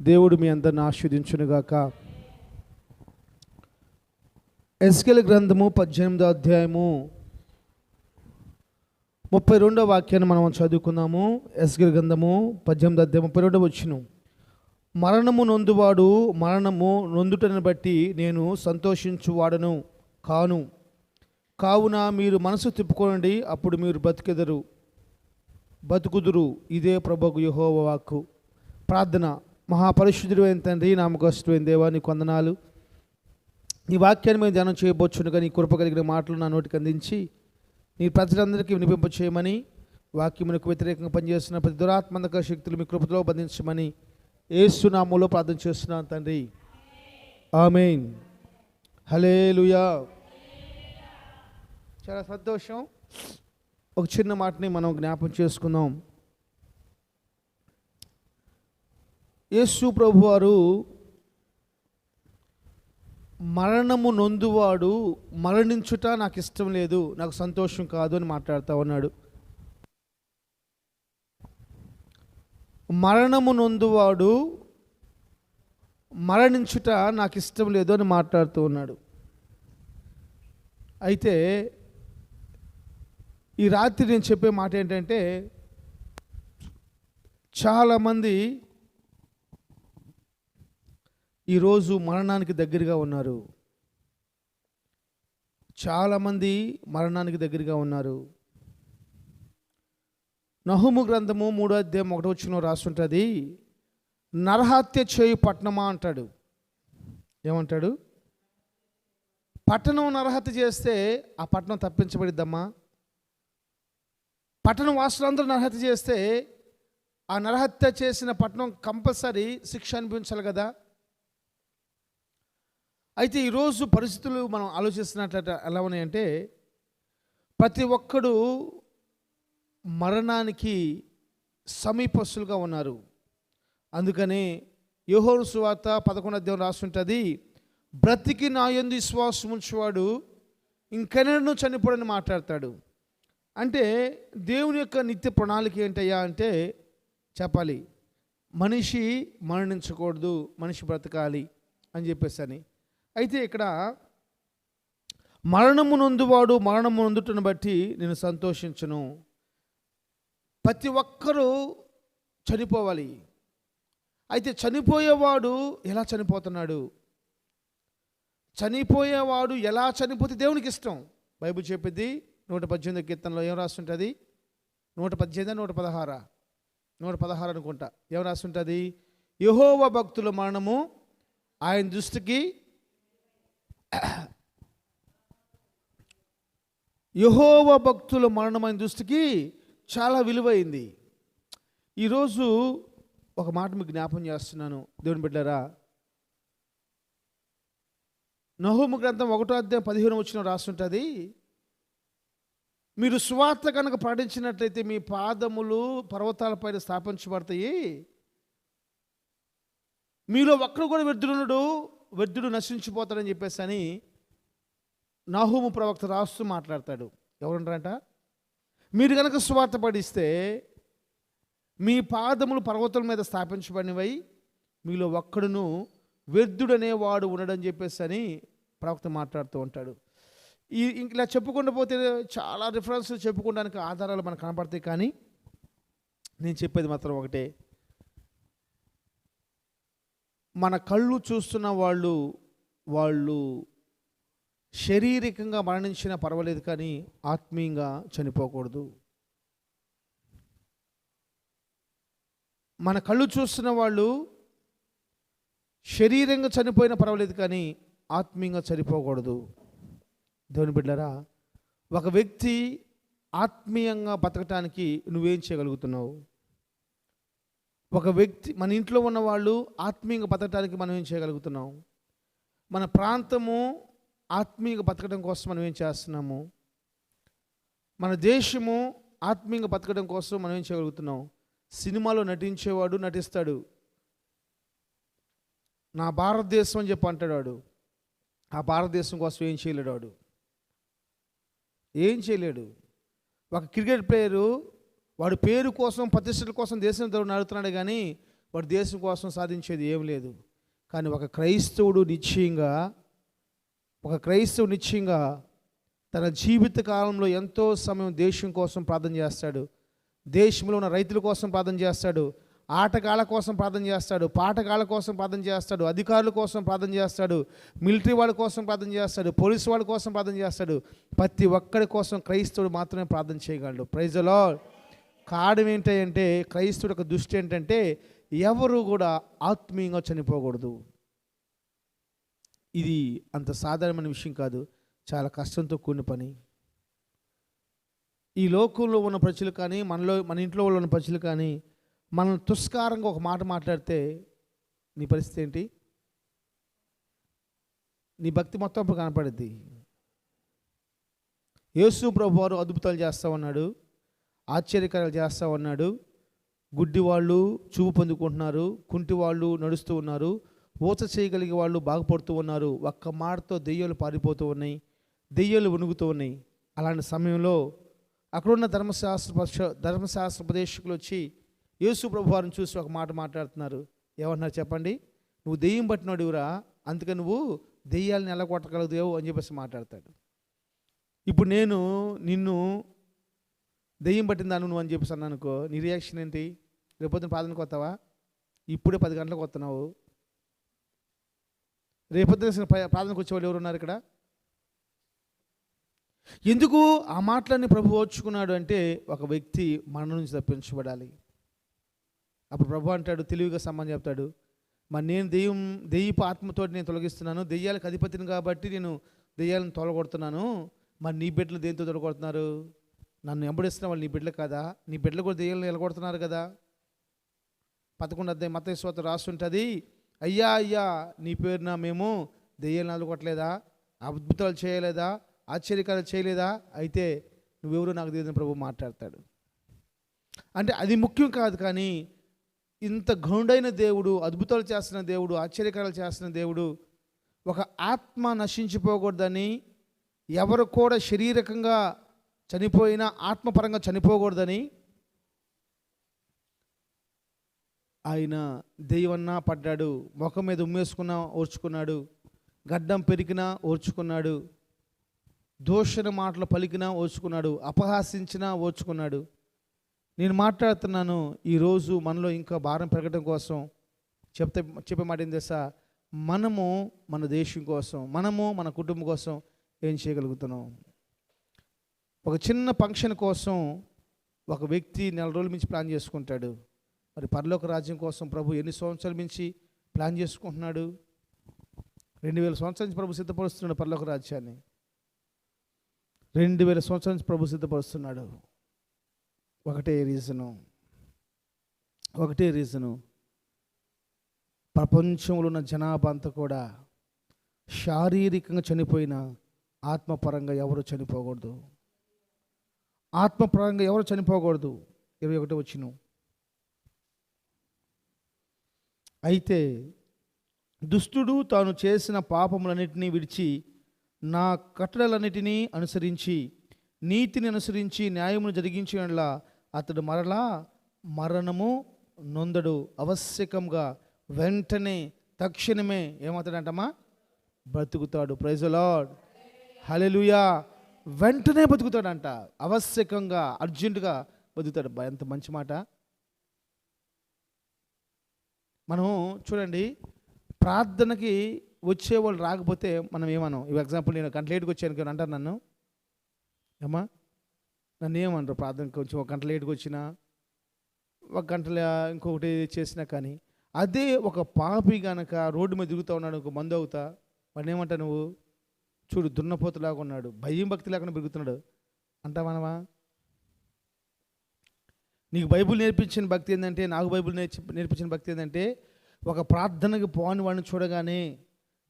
దేవుడు మీ అందరిని ఆశీర్వదించునుగాక. ఎస్కేల్ గ్రంథము 18వ అధ్యాయము 32వ వాక్యాన్ని మనం చదువుకుందాము. ఎస్కేల్ గ్రంథము 18వ అధ్యాయం 32వ వచనం. మరణము నొందువాడు మరణము నొందుటను బట్టి నేను సంతోషించువాడను కాను. కావున మీరు మనసు తిప్పుకోనండి, అప్పుడు మీరు బతుకుదురు. ఇదే ప్రభువు యెహోవా వాక్కు. ప్రార్థన. మహాపరిశుద్ధుడైన తండ్రి, నామకస్తుడైన దేవా, నీకు వందనాలు. నీ వాక్యాన్ని మేము ధ్యానం చేయబోచునుగా నీ కృప కలిగిన మాటలు నా నోటికి అందించి నీ ప్రజలందరికీ వినిపింప చేయమని, వాక్యమునకు వ్యతిరేకంగా పనిచేస్తున్న ప్రతి దురాత్మక శక్తులు మీ కృపలో బంధించమని యేసు నామములో ప్రార్థన చేస్తున్నాను తండ్రి. ఆమేన్. హల్లెలూయా. చాలా సంతోషం. ఒక చిన్న మాటని మనం జ్ఞాపకం చేసుకుందాం. యేసు ప్రభువారు మరణము నొందువాడు మరణించుట నాకు ఇష్టం లేదు, నాకు సంతోషం కాదు అని మాట్లాడుతూ ఉన్నాడు. మరణము నొందువాడు మరణించుట నాకు ఇష్టం లేదు అని మాట్లాడుతూ ఉన్నాడు. అయితే ఈ రాత్రి నేను చెప్పే మాట ఏంటంటే, చాలామంది ఈరోజు మరణానికి దగ్గరగా ఉన్నారు. చాలామంది మరణానికి దగ్గరగా ఉన్నారు. నహూము గ్రంథము 3వ అధ్యాయం 1వ వచనం రాస్తుంటుంది, నరహత్య చేయు పట్టణమా అంటాడు. ఏమంటాడు? పట్టణం నరహత్య చేస్తే ఆ పట్టణం తప్పించబడిద్దమ్మా. పట్టణం వాసులందరూ నరహత్య చేస్తే ఆ నరహత్య చేసిన పట్టణం కంపల్సరీ శిక్ష అనిపించాలి కదా. అయితే ఈరోజు పరిస్థితులు మనం ఆలోచిస్తున్నట్లయితే ఎలా ఉన్నాయంటే, ప్రతి ఒక్కడు మరణానికి సమీపస్తులుగా ఉన్నారు. అందుకనే యోహాను సువార్త 11వ అధ్యాయం రాస్తుంటుంది, బ్రతికి నా యందు విశ్వాసం ఉంచువాడు ఇంకెన్నడూ చనిపోడని మాట్లాడతాడు. అంటే దేవుని యొక్క నిత్య ప్రణాళిక ఏంటయ్యా అంటే చెప్పాలి, మనిషి మరణించకూడదు, మనిషి బ్రతకాలి అని చెప్పేసి. అయితే ఇక్కడ మరణము నొందువాడు మరణము నొందుటను బట్టి నేను సంతోషించను. ప్రతి ఒక్కరూ చనిపోవాలి. అయితే చనిపోయేవాడు ఎలా చనిపోతున్నాడు? చనిపోయేవాడు ఎలా చనిపోతే దేవునికి ఇష్టం. బైబిల్ చెప్పేది 118 కీర్తనలో ఏం రాస్తుంటుంది? 118 116 అనుకుంటా. ఏం రాస్తుంటుంది? యెహోవా భక్తుల మరణము ఆయన దృష్టికి యెహోవా భక్తుల మరణం ఆయన దృష్టికి చాలా విలువైంది. ఈరోజు ఒక మాట మీకు జ్ఞాపం చేస్తున్నాను దేవుని బిడ్డలారా. నహూము గ్రంథం 1వ అధ్యాయం 15వ వచనం రాస్తుంటుంది, మీరు సువార్త కనుక పాటించినట్లయితే మీ పాదములు పర్వతాలపైన స్థాపించబడతాయి, మీలో ఒక్కడు కూడా వ్యర్థుడు నశించిపోతాడని చెప్పేసి అని నహూము ప్రవక్త రాస్తూ మాట్లాడతాడు. ఎవరంటారంట? మీరు కనుక సువార్త పాటిస్తే మీ పాదములు పర్వతాల మీద స్థాపించబడినవై మీలో ఒక్కడును వ్యర్థుడనేవాడు ఉండడని చెప్పేసి అని ప్రవక్త మాట్లాడుతూ ఉంటాడు. ఇలా చెప్పుకుంటూ పోతే చాలా రిఫరెన్స్లు చెప్పుకోవడానికి ఆధారాలు మనకు కనపడతాయి. కానీ నేను చెప్పేది మాత్రం ఒకటే, మన కళ్ళు చూస్తున్న వాళ్ళు శారీరకంగా మరణించినా పర్వాలేదు, కానీ ఆత్మీయంగా చనిపోకూడదు. మన కళ్ళు చూస్తున్న వాళ్ళు శరీరంగా చనిపోయినా పర్వాలేదు, కానీ ఆత్మీయంగా చనిపోకూడదు. దేవుని బిడ్డలారా, ఒక వ్యక్తి ఆత్మీయంగా బతకటానికి నువ్వేం చేయగలుగుతున్నావు? ఒక వ్యక్తి, మన ఇంట్లో ఉన్న వాళ్ళు ఆత్మీయంగా బతకటానికి మనం ఏం చేయగలుగుతున్నాం? మన ప్రాంతము ఆత్మీయంగా బతకడం కోసం మనం ఏం చేస్తున్నాము? మన దేశము ఆత్మీయంగా బతకడం కోసం మనం ఏం చేయగలుగుతున్నాం? సినిమాలో నటించేవాడు నటిస్తాడు, నా భారతదేశం అని చెప్పి అంటాడు. వాడు ఆ భారతదేశం కోసం ఏం చేయలేడు. వాడు ఏం చేయలేడు. ఒక క్రికెట్ ప్లేయరు వాడు పేరు కోసం ప్రతిష్టల కోసం దేశం నడుపుతున్నాడు, కానీ వాడు దేశం కోసం సాధించేది ఏం లేదు. కానీ ఒక క్రైస్తవుడు నిశ్చయంగా తన జీవిత కాలంలో ఎంతో సమయం దేశం కోసం ప్రార్థన చేస్తాడు. దేశంలో ఉన్న రైతుల కోసం ప్రార్థన చేస్తాడు, ఆటగాళ్ళ కోసం ప్రార్థన చేస్తాడు, పాటగాళ్ళ కోసం ప్రార్థన చేస్తాడు, అధికారుల కోసం ప్రార్థన చేస్తాడు, మిలిటరీ వాళ్ళ కోసం ప్రార్థన చేస్తాడు, పోలీసు వాళ్ళ కోసం ప్రార్థన చేస్తాడు. ప్రతి ఒక్కడి కోసం క్రైస్తవుడు మాత్రమే ప్రార్థన చేయగలడు. Praise the Lord. కారణం ఏంటంటే క్రైస్తవుడు యొక్క దృష్టి ఏంటంటే ఎవరు కూడా ఆత్మీయంగా చనిపోకూడదు. ఇది అంత సాధారణమైన విషయం కాదు, చాలా కష్టంతో కూడిన పని. ఈ లోకంలో ఉన్న ప్రజలు కానీ మన ఇంట్లో ఉన్న ప్రజలు కానీ మనం తుస్కారంగా ఒక మాట మాట్లాడితే నీ పరిస్థితి ఏంటి? నీ భక్తి మొత్తం అప్పుడు కనపడుద్ది. యేసు ప్రభు వారు అద్భుతాలు చేస్తూ ఉన్నాడు, ఆశ్చర్యకార్యాలు చేస్తూ ఉన్నాడు. గుడ్డి వాళ్ళు చూపు పొందుకుంటున్నారు, కుంటి వాళ్ళు నడుస్తూ ఉన్నారు, ఊచ చేయగలిగే వాళ్ళు బాగుపడుతూ ఉన్నారు. ఒక్క మాటతో దెయ్యాలు పారిపోతూ ఉన్నాయి, దెయ్యాలు వణుకుతూ ఉన్నాయి. అలాంటి సమయంలో అక్కడున్న ధర్మశాస్త్ర ఉపదేశకులు వచ్చి యేసు ప్రభు వారిని చూసి ఒక మాట మాట్లాడుతున్నారు. ఏమన్నారు చెప్పండి? నువ్వు దెయ్యం పట్టినోడివురా, అందుకని నువ్వు దెయ్యాలను ఎలా కొట్టగలదేవు అని చెప్పేసి మాట్లాడతాడు. ఇప్పుడు నేను నిన్ను దెయ్యం పట్టిందాను నువ్వు అని చెప్పేసి అన్నాను అనుకో, నీ రియాక్షన్ ఏంటి? రేపొద్దున ప్రార్థనకు వస్తావా? ఇప్పుడే 10 గంటలకు వస్తున్నావు. రేపొద్దున ప్రార్థనకు వచ్చేవాళ్ళు ఎవరు ఉన్నారు ఇక్కడ? ఎందుకు ఆ మాటలన్నీ ప్రభు ఓర్చుకున్నాడు అంటే ఒక వ్యక్తి మరణం నుంచి తప్పించబడాలి. అప్పుడు ప్రభు అంటాడు, తెలివిగా సమాధానం చెప్తాడు, మరి నేను దెయ్యపు ఆత్మతో నేను తొలగిస్తున్నాను, దెయ్యాలకు అధిపతిని కాబట్టి నేను దెయ్యాలను తొలగొడుతున్నాను. మరి నీ బిడ్డలు దేంతో తొలగొడుతున్నారు? నన్ను వెంబడిస్తున్న వాళ్ళు నీ బిడ్డలు కదా, నీ బిడ్డలు కూడా దెయ్యాలను నిలగొడుతున్నారు కదా. 11వ అధ్యాయం మత్తయి సువార్త రాస్తుంటుంది, అయ్యా అయ్యా నీ పేరున మేము దెయ్యాలను నిలగొట్టలేదా, అద్భుతాలు చేయలేదా, ఆశ్చర్యకార్యాలు చేయలేదా? అయితే నువ్వెవరో నాకు తెలియదని ప్రభు మాట్లాడతాడు. అంటే అది ముఖ్యం కాదు, కానీ ఇంత గౌండైన దేవుడు, అద్భుతాలు చేస్తున్న దేవుడు, ఆశ్చర్యకార్యాలు చేస్తున్న దేవుడు ఒక ఆత్మ నశించిపోకూడదని, ఎవరు కూడా శారీరకంగా చనిపోయినా ఆత్మపరంగా చనిపోకూడదని ఆయన దెయ్యమన్నా పడ్డాడు, ముఖం మీద ఉమ్మేసుకున్నా ఓర్చుకున్నాడు, గడ్డం పెరిగినా ఓర్చుకున్నాడు, దూషణ మాటలు పలికినా ఓర్చుకున్నాడు, అపహాసించినా ఓర్చుకున్నాడు. నేను మాట్లాడుతున్నాను ఈరోజు మనలో ఇంకా భారం పెరగడం కోసం చెప్పే మాట ఏం తెలుసా? మనము మన దేశం కోసం, మనము మన కుటుంబం కోసం ఏం చేయగలుగుతున్నాం? ఒక చిన్న ఫంక్షన్ కోసం ఒక వ్యక్తి 4 రోజుల మించి ప్లాన్ చేసుకుంటాడు. మరి పరలోక రాజ్యం కోసం ప్రభు ఎన్ని సంవత్సరాల మించి ప్లాన్ చేసుకుంటున్నాడు? 2000 సంవత్సరాల నుంచి ప్రభు సిద్ధపరుస్తున్నాడు పరలోక రాజ్యాన్ని. 2000 సంవత్సరాల నుంచి ప్రభు సిద్ధపరుస్తున్నాడు. ఒకటే రీజను, ప్రపంచంలో ఉన్న జనాభా అంతా కూడా శారీరకంగా చనిపోయిన ఆత్మపరంగా ఎవరు చనిపోకూడదు. ఆత్మపరంగా ఎవరు చనిపోకూడదు. 21వ వచనం, అయితే దుష్టుడు తాను చేసిన పాపములన్నిటినీ విడిచి నా కట్టడలన్నిటినీ అనుసరించి నీతిని అనుసరించి న్యాయమును జరిగించినట్లా అతడు మరలా మరణము నొందడు. ఆవశ్యకంగా వెంటనే తక్షణమే ఏమవుతాడంటమ్మా? బ్రతుకుతాడు. ప్రైజ్ ది లార్డ్, హల్లెలూయా. వెంటనే బతుకుతాడంట, ఆవశ్యకంగా అర్జెంటుగా బతుకుతాడు. ఎంత మంచి మాట. మనం చూడండి, ప్రార్థనకి వచ్చేవాళ్ళు రాకపోతే మనం ఏమన్నాం? ఇవి ఎగ్జాంపుల్, నేను గంట లేట్కి వచ్చాను అంటారు నన్ను, అమ్మా నన్ను ఏమన్నారు? ప్రార్థనకి కొంచెం 1 గంట లేట్కి వచ్చినా, 1 గంట ఇంకొకటి చేసినా, కానీ అదే ఒక పాపి కనుక రోడ్డు మీద తిరుగుతూ ఉన్నాడు, ఒక మందు అవుతా, వాడిని ఏమంటా? నువ్వు చూడు దున్నపోతులాగా ఉన్నాడు, భయం భక్తి లేకుండా పెరుగుతున్నాడు అంటావనవా? నీకు బైబిల్ నేర్పించిన భక్తి ఏంటంటే, నాకు బైబిల్ నేర్పించిన భక్తి ఏంటంటే, ఒక ప్రార్థనకి పోని వాడిని చూడగానే,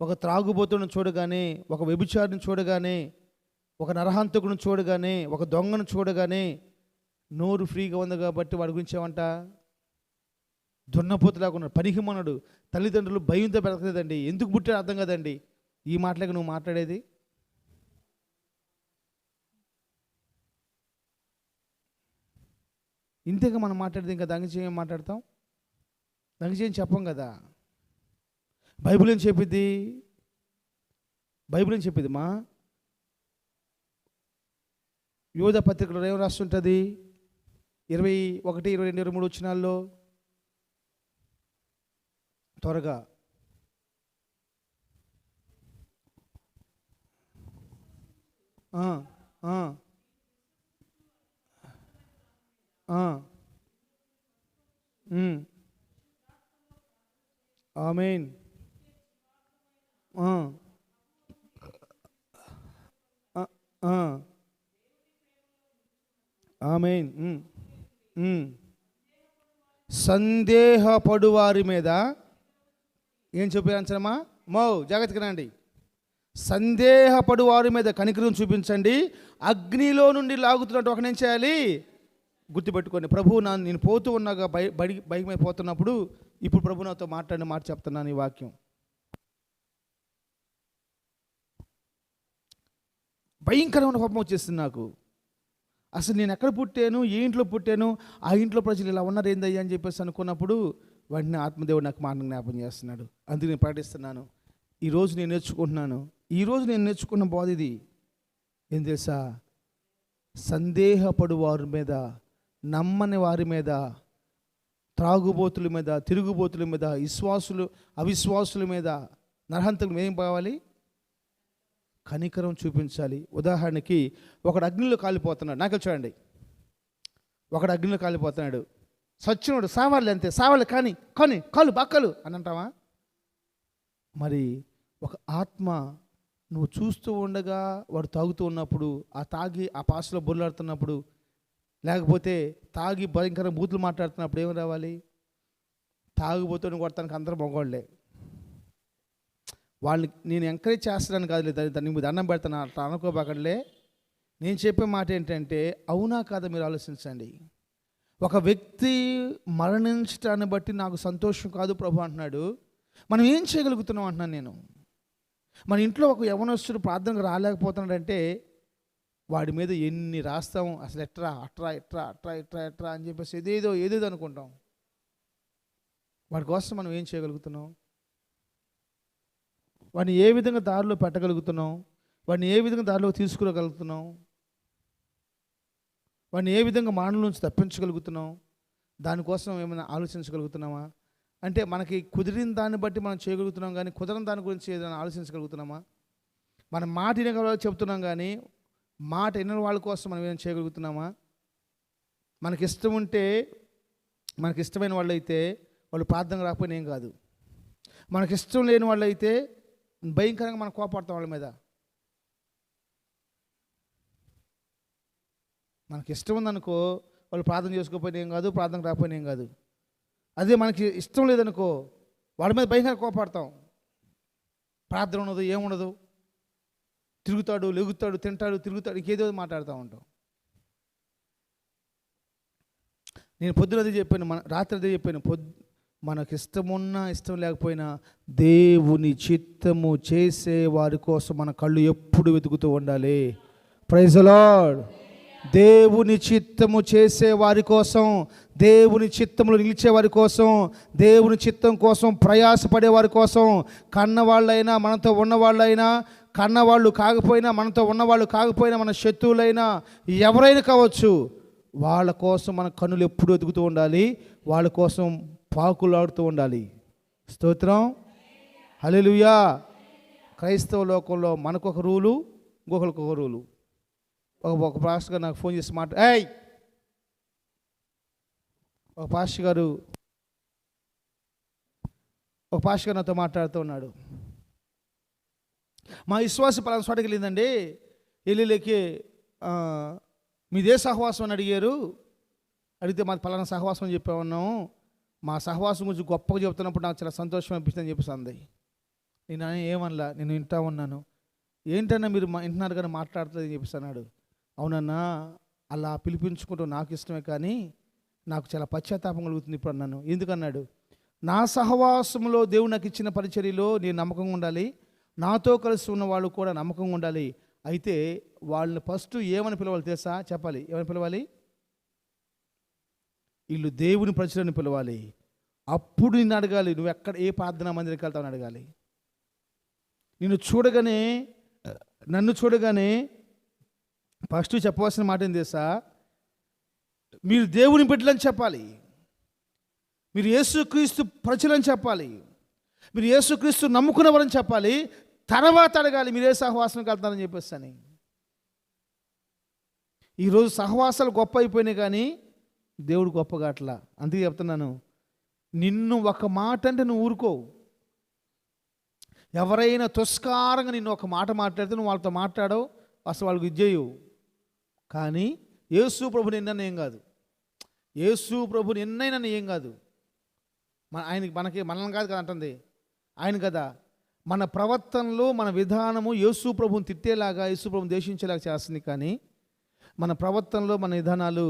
ఒక త్రాగుబోతుని చూడగానే, ఒక వ్యభిచారిని చూడగానే, ఒక నరహంతకుని చూడగానే, ఒక దొంగను చూడగానే నోరు ఫ్రీగా ఉంది కాబట్టి వాడి గురించి ఏమంట? దున్నపోతులాగా ఉన్నాడు, పనికిమన్నాడు, తల్లిదండ్రులు భయంతో పెరగలేదండి, ఎందుకు పుట్టాడు అర్థం కదండి. ఈ మాటలకి నువ్వు మాట్లాడేది? ఇంతేగా మనం మాట్లాడేది, ఇంకా దాని గురించి ఏం మాట్లాడతాం? దయచేసి చెప్పం కదా. బైబిల్ ఏం చెప్పిద్ది? బైబిల్ ఏం చెప్పిద్ది మా యోధ పత్రికలో ఏం రాస్తుంటుంది? 21, 22, 23 వచనాల్లో త్వరగా. ఆమేన్. ఆమేన్. సందేహపడు వారి మీద ఏం చూపించమ్మా? జాగ్రత్తగా రండి. సందేహపడు వారి మీద కనికరం చూపించండి. అగ్నిలో నుండి లాగుతున్నట్టు ఒక నేను చేయాలి. గుర్తుపెట్టుకోండి, ప్రభువు నేను పోతూ ఉన్నాగా బైక్ పోతున్నప్పుడు ఇప్పుడు ప్రభు నాతో మాట్లాడిన మాట చెప్తున్నాను. ఈ వాక్యం భయంకరమైన కోపం వచ్చేస్తుంది నాకు. అసలు నేను ఎక్కడ పుట్టాను, ఏ ఇంట్లో పుట్టాను, ఆ ఇంట్లో ప్రజలు ఇలా ఉన్నారు ఏందయ్యా అని చెప్పేసి అనుకున్నప్పుడు వెంటనే ఆత్మదేవుడు నాకు మాట జ్ఞాపం చేస్తున్నాడు. అందుకు నేను ప్రకటిస్తున్నాను. ఈరోజు నేను నేర్చుకున్న బోధ ఇది. ఏం తెలుసా? సందేహపడు వారి మీద, నమ్మని వారి మీద, త్రాగుబోతుల మీద, తిరుగుబోతుల మీద, అవిశ్వాసుల మీద, నరహంతకులు ఏం కావాలి? కనికరం చూపించాలి. ఉదాహరణకి ఒకడు అగ్నిలో కాలిపోతున్నాడు. నాకు చూడండి, ఒకడు అగ్నిలో కాలిపోతున్నాడు. సచ్చినోడు సావాలి, అంతే సావాలి, కానీ కాలు బక్కలు అని అంటావా? మరి ఒక ఆత్మ నువ్వు చూస్తూ ఉండగా వాడు తాగుతూ ఉన్నప్పుడు, తాగి ఆ పాసులో బొర్లాడుతున్నప్పుడు, లేకపోతే తాగి భయంకర బూతులు మాట్లాడుతున్నప్పుడు ఏమి రావాలి? తాగిపోతూ కొడతానికి అందరూ మగవాళ్ళే. వాళ్ళని నేను ఎంకరేజ్ చేస్తాను కాదు, దాన్ని దండం పెడతాను అట్లా అనుకోబాకండిలే. నేను చెప్పే మాట ఏంటంటే, అవునా కాదా మీరు ఆలోచించండి. ఒక వ్యక్తి మరణించడాన్ని బట్టి నాకు సంతోషం కాదు ప్రభు అంటున్నాడు. మనం ఏం చేయగలుగుతున్నాం అంటున్నాను నేను. మన ఇంట్లో ఒక యవనస్తుడు ప్రార్థనకు రాలేకపోతున్నాడంటే వాడి మీద ఎన్ని రాస్తాం, అసలు ఎట్రా అని చెప్పేసి ఏదేదో అనుకుంటాం. వాడి కోసం మనం ఏం చేయగలుగుతున్నాం? వాడిని ఏ విధంగా దారిలో పెట్టగలుగుతున్నాం? వాడిని ఏ విధంగా దారిలో తీసుకురాగలుగుతున్నాం? వాడిని ఏ విధంగా మానవుల నుంచి తప్పించగలుగుతున్నాం? దానికోసం ఏమైనా ఆలోచించగలుగుతున్నామా? అంటే మనకి కుదిరిన దాన్ని బట్టి మనం చేయగలుగుతున్నాం, కానీ కుదరని దాని గురించి ఏదైనా ఆలోచించగలుగుతున్నామా? మనం మాట వినే వాళ్ళు చెప్తున్నాం, కానీ మాట విన్న వాళ్ళ కోసం మనం ఏమైనా చేయగలుగుతున్నామా? మనకి ఇష్టం ఉంటే, మనకి ఇష్టమైన వాళ్ళు అయితే వాళ్ళు ప్రార్థన రాకపోయినా ఏం కాదు. మనకి ఇష్టం లేని వాళ్ళు అయితే భయంకరంగా మనం కోపడతాం వాళ్ళ మీద. మనకి ఇష్టం ఉందనుకో, వాళ్ళు ప్రార్థన చేసుకోకపోయినా ఏం కాదు, ప్రార్థన రాకపోయినా ఏం కాదు. అదే మనకి ఇష్టం లేదనుకో, వాళ్ళ మీద భయంకరంగా కోపడతాం. ప్రార్థన ఉండదు, ఏముండదు, తిరుగుతాడు, లెగుతాడు, తింటాడు, తిరుగుతాడు, ఇంకేదో మాట్లాడుతూ ఉంటాం. నేను పొద్దున అదే చెప్పాను, రాత్రి అదే చెప్పాను. మనకు ఇష్టమున్నా ఇష్టం లేకపోయినా దేవుని చిత్తము చేసే వారి కోసం మన కళ్ళు ఎప్పుడు వెతుకుతూ ఉండాలి. Praise the Lord. దేవుని చిత్తము చేసే వారి కోసం, దేవుని చిత్తములో నిలిచే వారి కోసం, దేవుని చిత్తం కోసం ప్రయాసపడే వారి కోసం, కన్నవాళ్ళైనా మనతో ఉన్నవాళ్ళైనా, కన్నవాళ్ళు కాకపోయినా మనతో ఉన్నవాళ్ళు కాకపోయినా, మన శత్రువులైనా ఎవరైనా కావచ్చు, వాళ్ళ కోసం మన కన్నులు ఎప్పుడు వెతుకుతూ ఉండాలి. వాళ్ళ కోసం పాకులాడుతూ ఉండాలి. స్తోత్రం, హల్లెలూయా. క్రైస్తవ లోకంలో మనకొక రూలు, ఇంకొకరికి ఒక రూలు. ఒక పాస్టర్ గారు నాకు ఫోన్ చేసి ఒక పాస్టర్ గారు నాతో మాట్లాడుతూ ఉన్నాడు. మా విశ్వాస పలానా చోటకి వెళ్ళిందండి, వెళ్ళిలేకి మీదే సహవాసం అని అడిగారు. అడిగితే మాది పలానా సహవాసం అని చెప్పామన్నాము. మా సహవాసం గురించి గొప్పగా చెప్తున్నప్పుడు నాకు చాలా సంతోషం అనిపిస్తుంది అని చెప్పేసి అంది. నేను ఏమనలా, నేను వింటా ఉన్నాను. ఏంటన్నా మీరు వింటున్నారు కానీ మాట్లాడుతుంది అని చెప్పేసి అన్నాడు. అవునన్నా, అలా పిలిపించుకుంటూ నాకు ఇష్టమే, కానీ నాకు చాలా పశ్చాత్తాపం కలుగుతుంది ఇప్పుడు అన్నాను. ఎందుకన్నాడు? నా సహవాసంలో దేవుడు నాకు ఇచ్చిన పరిచర్యలో నేను నమ్మకంగా ఉండాలి, నాతో కలిసి ఉన్న వాళ్ళు కూడా నమ్మకంగా ఉండాలి. అయితే వాళ్ళని ఫస్ట్ ఏమని పిలవాలి తెలుసా? చెప్పాలి. ఏమని పిలవాలి? వీళ్ళు దేవుని పరిచర్యను పిలవాలి. అప్పుడు నిన్ను అడగాలి, నువ్వు ఎక్కడ ఏ ప్రార్థనా మందిరికి వెళ్తావని అడగాలి. నిన్ను చూడగానే, నన్ను చూడగానే ఫస్ట్ చెప్పవలసిన మాట ఏం తెలుసా? మీరు దేవుని బిడ్డలని చెప్పాలి, మీరు యేసుక్రీస్తు ప్రజలని చెప్పాలి, మీరు యేసుక్రీస్తు నమ్ముకున్నవారని చెప్పాలి. తర్వాత అడగాలి మీరు ఏ సహవాసంకి వెళ్తారని చెప్పేసి అని. ఈరోజు సహవాసాలు గొప్ప అయిపోయినాయి కానీ దేవుడు గొప్పగా అట్లా. అందుకే చెప్తున్నాను, నిన్ను ఒక మాట అంటే నువ్వు ఊరుకోవు. ఎవరైనా తుస్కారంగా నిన్ను ఒక మాట మాట్లాడితే నువ్వు వాళ్ళతో మాట్లాడవు, అసలు వాళ్ళకి ఇచ్చేయవు. కానీ యేసు ప్రభు నిన్న ఏం కాదు, యేసు ప్రభు నిన్నైనా ఏం కాదు. ఆయనకి మనల్ని కాదు కదా అంటుంది ఆయన కదా. మన ప్రవర్తనలో మన విధానము యేసు ప్రభుని తిట్టేలాగా, యేసు ప్రభుని దేశించేలాగా చేస్తుంది. కానీ మన ప్రవర్తనలో మన విధానాలు,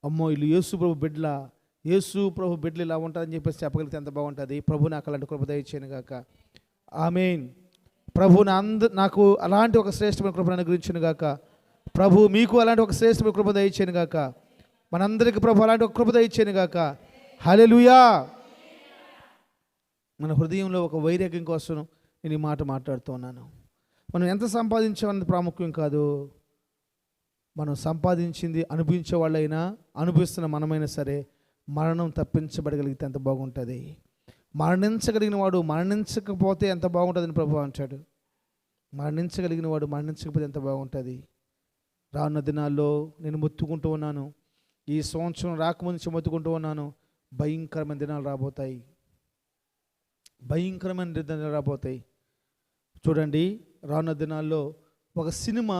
అమ్మో వీళ్ళు యేసు ప్రభు బిడ్డల, యేసు ప్రభు బిడ్డలు ఇలా ఉంటారని చెప్పేసి చెప్పగలిగితే ఎంత బాగుంటుంది. ప్రభు నాకు అలాంటి కృప దయచేయను గాక. ఆమేన్. ప్రభు నాకు అలాంటి ఒక శ్రేష్టమైన కృపను అనుగ్రహించును గాక. ప్రభు మీకు అలాంటి ఒక శ్రేష్టమైన కృప దయచేయను గాక. మనందరికీ ప్రభు అలాంటి ఒక కృప దయచేయను గాక. హల్లెలూయా. మన హృదయంలో ఒక వైరాగ్యం కోసం నేను ఈ మాట మాట్లాడుతూ ఉన్నాను. మనం ఎంత సంపాదించామన్నది ప్రాముఖ్యం కాదు, మనం సంపాదించింది అనుభవించే వాళ్ళైనా అనుభవిస్తున్న మనమైనా సరే మరణం తప్పించబడగలిగితే ఎంత బాగుంటుంది. మరణించగలిగిన వాడు మరణించకపోతే ఎంత బాగుంటుందని ప్రభు అంటాడు. మరణించగలిగిన వాడు మరణించకపోతే ఎంత బాగుంటుంది. రానున్న దినాల్లో నేను మొత్తుకుంటూ ఉన్నాను, ఈ సంవత్సరం రాకముందు నుంచి మొత్తుకుంటూ ఉన్నాను, భయంకరమైన దినాలు రాబోతాయి, భయంకరమైన దినాలు రాబోతాయి. చూడండి, రానున్న దినాల్లో ఒక సినిమా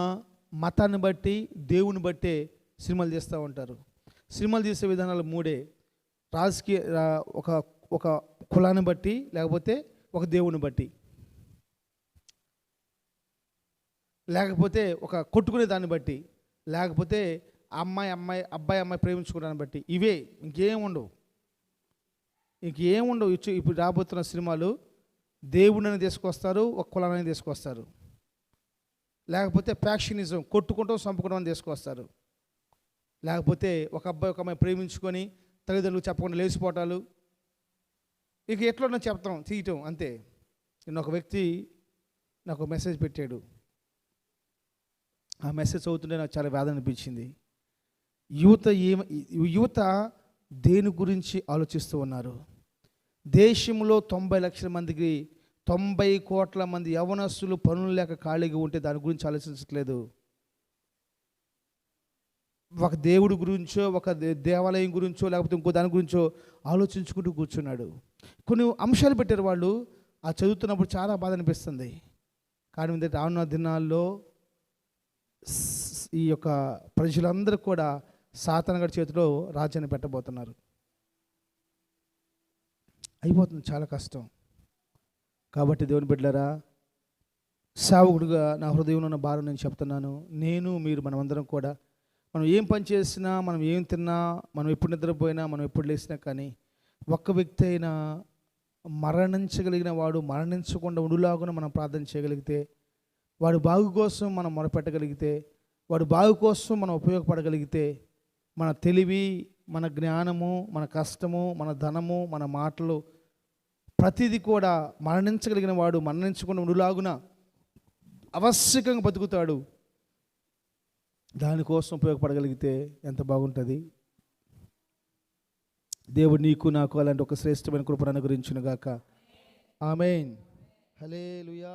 మతాన్ని బట్టి దేవుని బట్టే సినిమాలు తీస్తూ ఉంటారు. సినిమాలు తీసే విధానాలు మూడే: రాజకీయ, ఒక కులాన్ని బట్టి, లేకపోతే ఒక దేవుని బట్టి, లేకపోతే ఒక కొట్టుకునే దాన్ని బట్టి, లేకపోతే అబ్బాయి అమ్మాయి ప్రేమించుకోవడాన్ని బట్టి. ఇవే, ఇంకేం ఉండవు. ఇప్పుడు రాబోతున్న సినిమాలు దేవుడిని తీసుకొస్తారు, ఒక కులాన్ని తీసుకొస్తారు, లేకపోతే ఫ్యాక్షనిజం, కొట్టుకుంటాం చంపుకోవడం అని తీసుకొస్తారు, లేకపోతే ఒక అబ్బాయి ఒక అమ్మాయి ప్రేమించుకొని తల్లిదండ్రులు చెప్పకుండా లేచిపోవటాలు. ఇక ఎట్లా చెప్తాం, తీయటం అంతే. నేను ఒక వ్యక్తి నాకు మెసేజ్ పెట్టాడు. ఆ మెసేజ్ చదువుతుంటే నాకు చాలా వేదన అనిపించింది. యువత దేని గురించి ఆలోచిస్తూ ఉన్నారు? దేశంలో 90 లక్షల మందికి 90 కోట్ల మంది యవనస్తులు పనులు లేక ఖాళీగా ఉంటే దాని గురించి ఆలోచించట్లేదు. ఒక దేవుడి గురించో, ఒక దేవాలయం గురించో, లేకపోతే ఇంకో దాని గురించో ఆలోచించుకుంటూ కూర్చున్నాడు. కొన్ని అంశాలు పెట్టారు వాళ్ళు, ఆ చదువుతున్నప్పుడు చాలా బాధ అనిపిస్తుంది. కానీ ఏంటంటే రానున్న దినాల్లో ఈ యొక్క ప్రజలందరూ కూడా సాతానుగాడి చేతిలో రాజ్యాన్ని పెట్టబోతున్నారు. అయిపోతుంది, చాలా కష్టం. కాబట్టి దేవుని బిడ్డలారా, సేవకుడిగా నా హృదయంలో ఉన్న భారం నేను చెప్తున్నాను. నేను, మీరు, మనమందరం కూడా, మనం ఏం పని చేసినా, మనం ఏం తిన్నా, మనం ఎప్పుడు నిద్రపోయినా, మనం ఎప్పుడు లేచినా కానీ ఒక్క వ్యక్తి అయినా మరణించగలిగిన వాడు మరణించకుండా ఉండులాగున మనం ప్రార్థన చేయగలిగితే, వాడు బాగు కోసం మనం మొరపెట్టగలిగితే, వాడు బాగు కోసం మనం ఉపయోగపడగలిగితే, మన తెలివి, మన జ్ఞానము, మన కష్టము, మన ధనము, మన మాటలు, ప్రతిదీ కూడా మరణించగలిగిన వాడు మరణించకుండా ఉండులాగున ఆవశ్యకంగా బతుకుతాడు. దానికోసం ఉపయోగపడగలిగితే ఎంత బాగుంటుంది. దేవుడు నీకు నాకు అలాంటి ఒక శ్రేష్టమైన కృపను అనుగ్రహించును గాక. ఆమేన్. హల్లెలూయా.